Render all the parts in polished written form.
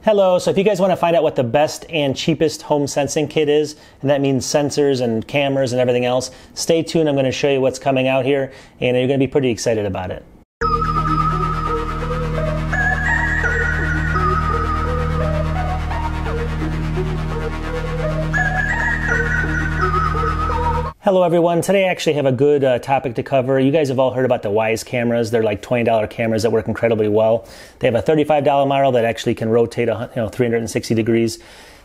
Hello, so if you guys want to find out what the best and cheapest home sensing kit is, and that means sensors and cameras and everything else, stay tuned. I'm going to show you what's coming out here, and you're going to be pretty excited about it. Hello everyone, today I actually have a good topic to cover. You guys have all heard about the Wyze cameras. They're like $20 cameras that work incredibly well. They have a $35 model that actually can rotate 360 degrees.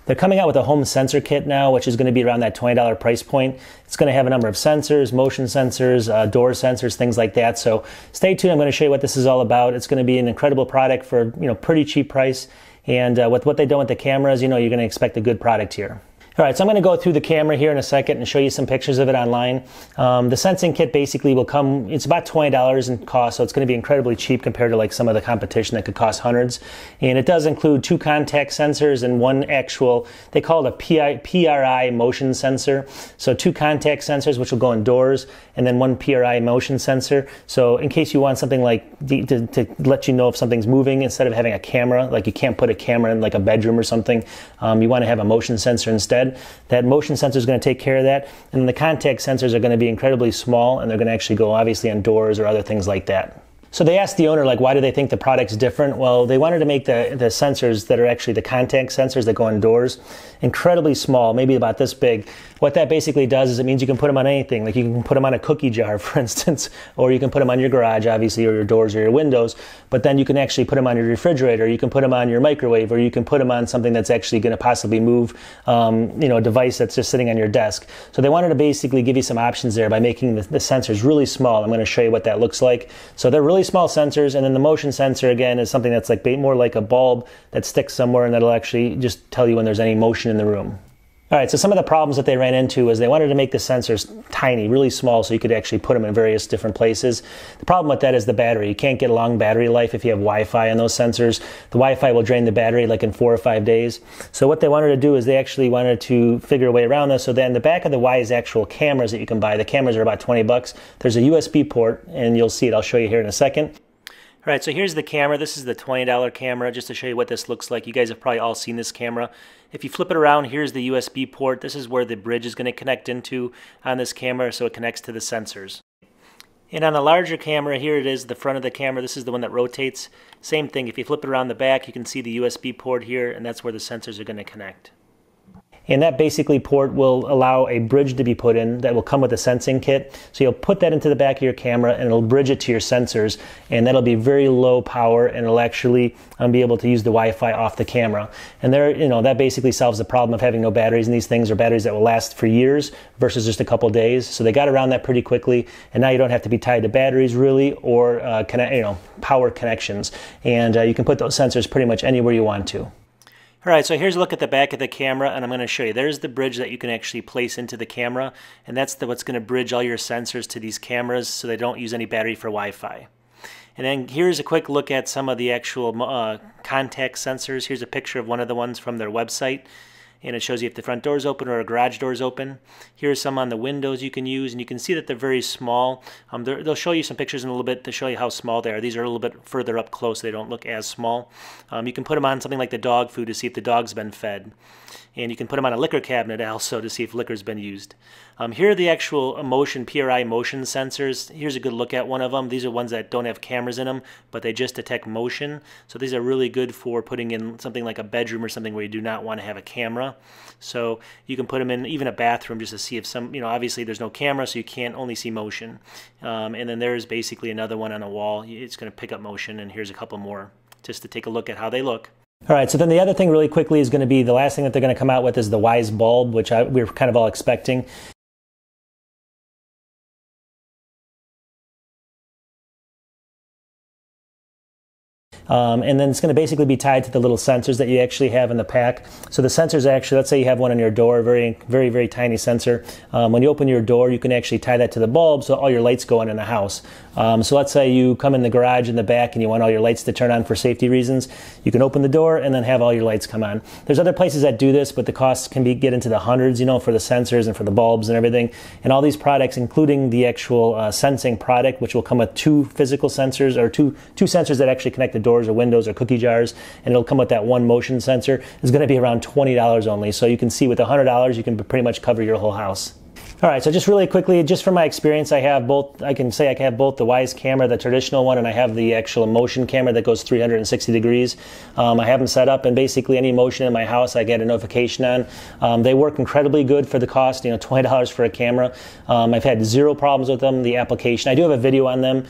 They're coming out with a home sensor kit now, which is going to be around that $20 price point. It's going to have a number of sensors, motion sensors, door sensors, things like that. So stay tuned, I'm going to show you what this is all about. It's going to be an incredible product for pretty cheap price. And with what they've done with the cameras, you're going to expect a good product here. All right, so I'm going to go through the camera here in a second and show you some pictures of it online. The sensing kit basically will come, it's about $20 in cost, so it's going to be incredibly cheap compared to like some of the competition that could cost hundreds. And it does include 2 contact sensors and 1 actual, they call it a PRI motion sensor. So 2 contact sensors, which will go in doors, and then 1 PRI motion sensor. So in case you want something like to let you know if something's moving, instead of having a camera, like you can't put a camera in like a bedroom or something, you want to have a motion sensor instead. That motion sensor is going to take care of that, and the contact sensors are going to be incredibly small, and they're going to actually go obviously on doors or other things like that. So they asked the owner, like, why do they think the product's different? Well, they wanted to make the sensors that are actually the contact sensors that go on doors incredibly small, maybe about this big. What that basically does is it means you can put them on anything. Like you can put them on a cookie jar, for instance, or you can put them on your garage, obviously, or your doors or your windows. But then you can actually put them on your refrigerator, you can put them on your microwave, or you can put them on something that's actually going to possibly move, a device that's just sitting on your desk. So they wanted to basically give you some options there by making the sensors really small. I'm going to show you what that looks like. So they're really small sensors, and then the motion sensor again is something that's like more like a bulb that sticks somewhere, and that'll actually just tell you when there's any motion in the room. All right, so some of the problems that they ran into is they wanted to make the sensors tiny, really small, so you could actually put them in various different places. The problem with that is the battery. You can't get a long battery life if you have Wi-Fi on those sensors. The Wi-Fi will drain the battery like in 4 or 5 days. So what they wanted to do is they actually wanted to figure a way around this. So then the back of the Wyze actual cameras that you can buy, the cameras are about 20 bucks. There's a USB port, and you'll see it. I'll show you here in a second. All right, so here's the camera. This is the $20 camera, just to show you what this looks like. You guys have probably all seen this camera. If you flip it around, here's the USB port. This is where the bridge is going to connect into on this camera, so it connects to the sensors. And on the larger camera, here it is, the front of the camera. This is the one that rotates. Same thing, if you flip it around the back, you can see the USB port here, and that's where the sensors are going to connect. And that basically port will allow a bridge to be put in that will come with a sensing kit. So you'll put that into the back of your camera and it'll bridge it to your sensors, and that'll be very low power, and it'll actually be able to use the Wi-Fi off the camera. And there, that basically solves the problem of having no batteries in these things, or batteries that will last for years versus just a couple days. So they got around that pretty quickly, and now you don't have to be tied to batteries really, or power connections. And you can put those sensors pretty much anywhere you want to. All right, so here's a look at the back of the camera, and I'm going to show you. There's the bridge that you can actually place into the camera, and that's what's going to bridge all your sensors to these cameras so they don't use any battery for Wi-Fi. And then here's a quick look at some of the actual contact sensors. Here's a picture of one of the ones from their website, and it shows you if the front door is open or a garage door is open. Here's some on the windows you can use, and you can see that they're very small. They'll show you some pictures in a little bit to show you how small they are. These are a little bit further up close. They don't look as small. You can put them on something like the dog food to see if the dog's been fed. And you can put them on a liquor cabinet also to see if liquor's been used. Here are the actual PRI motion sensors. Here's a good look at one of them. These are ones that don't have cameras in them, but they just detect motion. So these are really good for putting in something like a bedroom or something where you do not want to have a camera. So you can put them in even a bathroom just to see if obviously there's no camera, so you can't only see motion. And then there's basically another one on a wall. It's going to pick up motion, and here's a couple more just to take a look at how they look. All right, so then the other thing really quickly is going to be the last thing that they're going to come out with is the Wyze Bulb, which we were kind of all expecting. And then it's going to basically be tied to the little sensors that you actually have in the pack. So the sensors actually, let's say you have one on your door, very, very, very tiny sensor. When you open your door, you can actually tie that to the bulb so all your lights go on in the house. So let's say you come in the garage in the back and you want all your lights to turn on for safety reasons. You can open the door and then have all your lights come on. There's other places that do this, but the costs can get into the hundreds, for the sensors and for the bulbs and everything. And all these products, including the actual sensing product, which will come with 2 physical sensors, or two sensors that actually connect the door doors or windows or cookie jars, and it'll come with that one motion sensor. It's going to be around $20 only. So you can see with $100, you can pretty much cover your whole house. All right, so just really quickly, just from my experience, I have both. I can say I have both the Wyze camera, the traditional one, and I have the actual motion camera that goes 360 degrees. I have them set up, and basically any motion in my house, I get a notification on. They work incredibly good for the cost, you know, $20 for a camera. I've had zero problems with them. The application, I do have a video on them.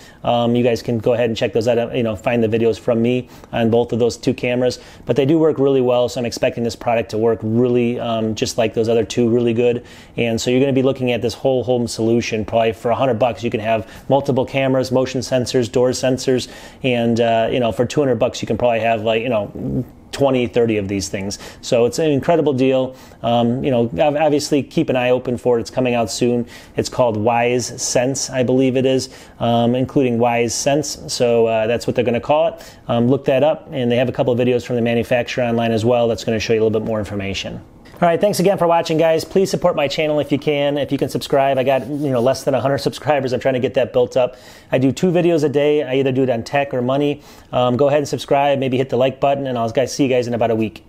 You guys can go ahead and check those out. You know, find the videos from me on both of those two cameras. But they do work really well, so I'm expecting this product to work really just like those other two, really good. And so you're going to be looking at this whole home solution. Probably for $100 you can have multiple cameras, motion sensors, door sensors, and you know, for $200 you can probably have, like, you know, 20, 30 of these things. So it's an incredible deal. You know, obviously keep an eye open for it. It's coming out soon. It's called Wyze Sense, I believe it is, including Wyze Sense. So that's what they're going to call it. Look that up, and they have a couple of videos from the manufacturer online as well that's going to show you a little bit more information. All right, thanks again for watching, guys. Please support my channel if you can. If you can subscribe, I got, you know, less than 100 subscribers. I'm trying to get that built up. I do 2 videos a day. I either do it on tech or money. Go ahead and subscribe. Maybe hit the like button, and I'll see you guys in about a week.